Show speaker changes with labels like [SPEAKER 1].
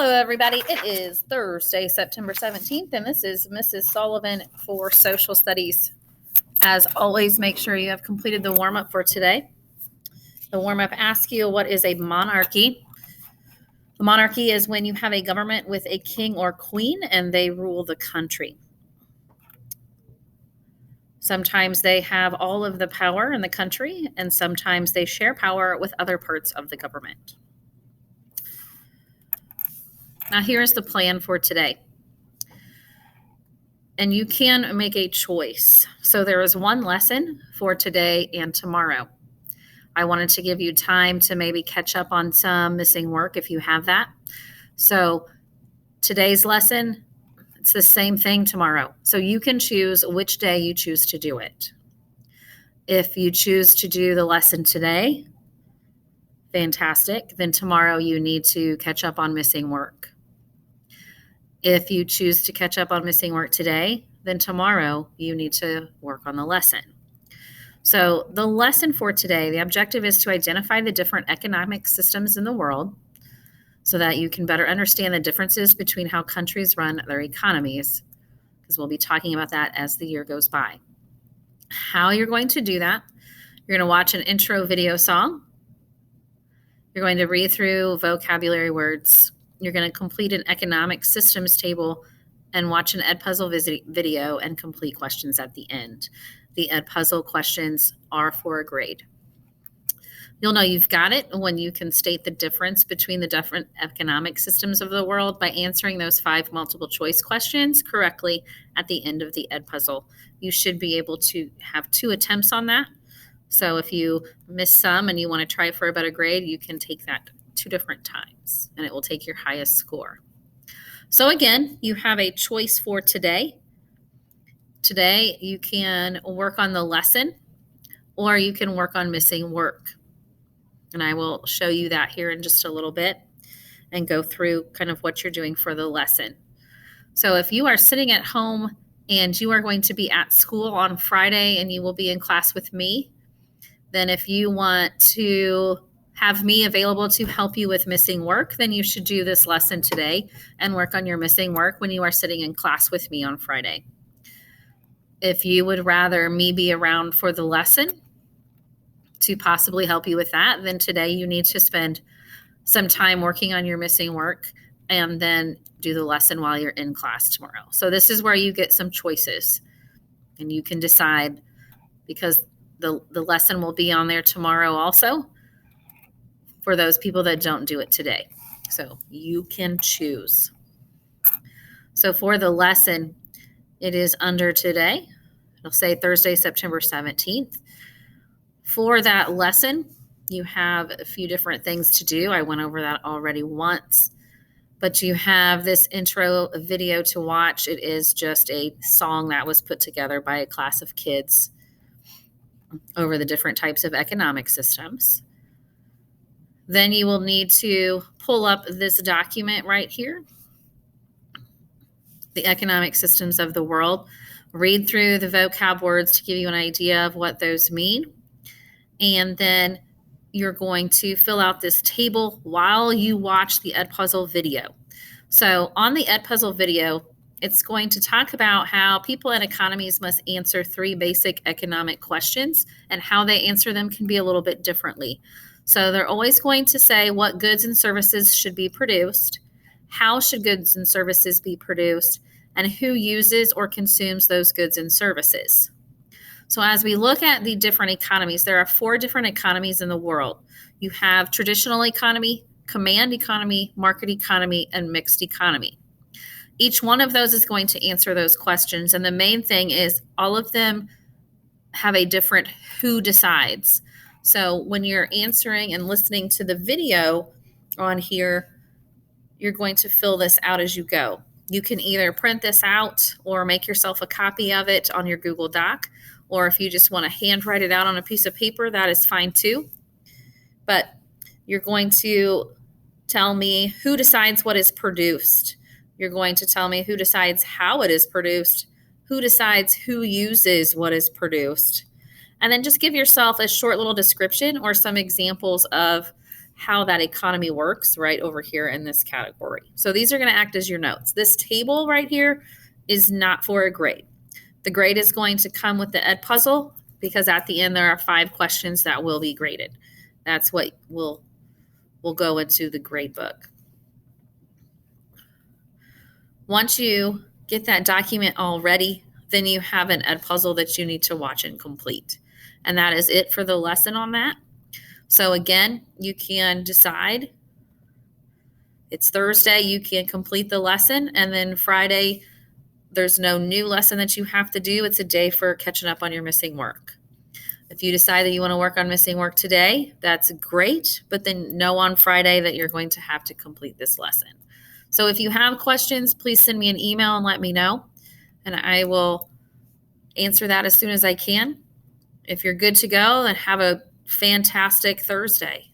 [SPEAKER 1] Hello, everybody. It is Thursday, September 17th, and this is Mrs. Sullivan for Social Studies. As always, make sure you have completed the warm-up for today. The warm-up asks you, what is a monarchy? A monarchy is when you have a government with a king or queen, and they rule the country. Sometimes they have all of the power in the country, and sometimes they share power with other parts of the government. Now, here's the plan for today. And you can make a choice. So there is one lesson for today and tomorrow. I wanted to give you time to maybe catch up on some missing work if you have that. So today's lesson, it's the same thing tomorrow. So you can choose which day you choose to do it. If you choose to do the lesson today, fantastic. Then tomorrow you need to catch up on missing work. If you choose to catch up on missing work today, then tomorrow you need to work on the lesson. So the lesson for today, the objective is to identify the different economic systems in the world so that you can better understand the differences between how countries run their economies, because we'll be talking about that as the year goes by. How you're going to do that, you're going to watch an intro video song. You're going to read through vocabulary words. You're going to complete an economic systems table and watch an Edpuzzle video and complete questions at the end. The Edpuzzle questions are for a grade. You'll know you've got it when you can state the difference between the different economic systems of the world by answering those 5 multiple choice questions correctly at the end of the Edpuzzle. You should be able to have 2 attempts on that. So if you miss some and you want to try for a better grade, you can take that 2 different times and it will take your highest score. So again, you have a choice for today. Today you can work on the lesson or you can work on missing work. And I will show you that here in just a little bit and go through kind of what you're doing for the lesson. So if you are sitting at home and you are going to be at school on Friday and you will be in class with me, then if you want to have me available to help you with missing work, then you should do this lesson today and work on your missing work when you are sitting in class with me on Friday. If you would rather me be around for the lesson to possibly help you with that, then today you need to spend some time working on your missing work and then do the lesson while you're in class tomorrow. So this is where you get some choices and you can decide, because the lesson will be on there tomorrow also for those people that don't do it today. So you can choose. So for the lesson, it is under today. It'll say Thursday, September 17th. For that lesson, you have a few different things to do. I went over that already once, but you have this intro video to watch. It is just a song that was put together by a class of kids over the different types of economic systems. Then you will need to pull up this document right here, the economic systems of the world. Read through the vocab words to give you an idea of what those mean. And then you're going to fill out this table while you watch the Edpuzzle video. So on the Edpuzzle video, it's going to talk about how people and economies must answer 3 basic economic questions, and how they answer them can be a little bit differently. So they're always going to say what goods and services should be produced, how should goods and services be produced, and who uses or consumes those goods and services. So as we look at the different economies, there are 4 different economies in the world. You have traditional economy, command economy, market economy, and mixed economy. Each one of those is going to answer those questions. And the main thing is all of them have a different who decides. So when you're answering and listening to the video on here, you're going to fill this out as you go. You can either print this out or make yourself a copy of it on your Google Doc, or if you just want to handwrite it out on a piece of paper, that is fine too. But you're going to tell me who decides what is produced. You're going to tell me who decides how it is produced, who decides who uses what is produced. And then just give yourself a short little description or some examples of how that economy works right over here in this category. So these are going to act as your notes. This table right here is not for a grade. The grade is going to come with the Edpuzzle because at the end there are 5 questions that will be graded. That's what will go into the grade book. Once you get that document all ready, then you have an Edpuzzle that you need to watch and complete. And that is it for the lesson on that. So again, you can decide. It's Thursday, you can complete the lesson, and then Friday, there's no new lesson that you have to do. It's a day for catching up on your missing work. If you decide that you want to work on missing work today, that's great, but then know on Friday that you're going to have to complete this lesson. So if you have questions, please send me an email and let me know, and I will answer that as soon as I can. If you're good to go, then have a fantastic Thursday.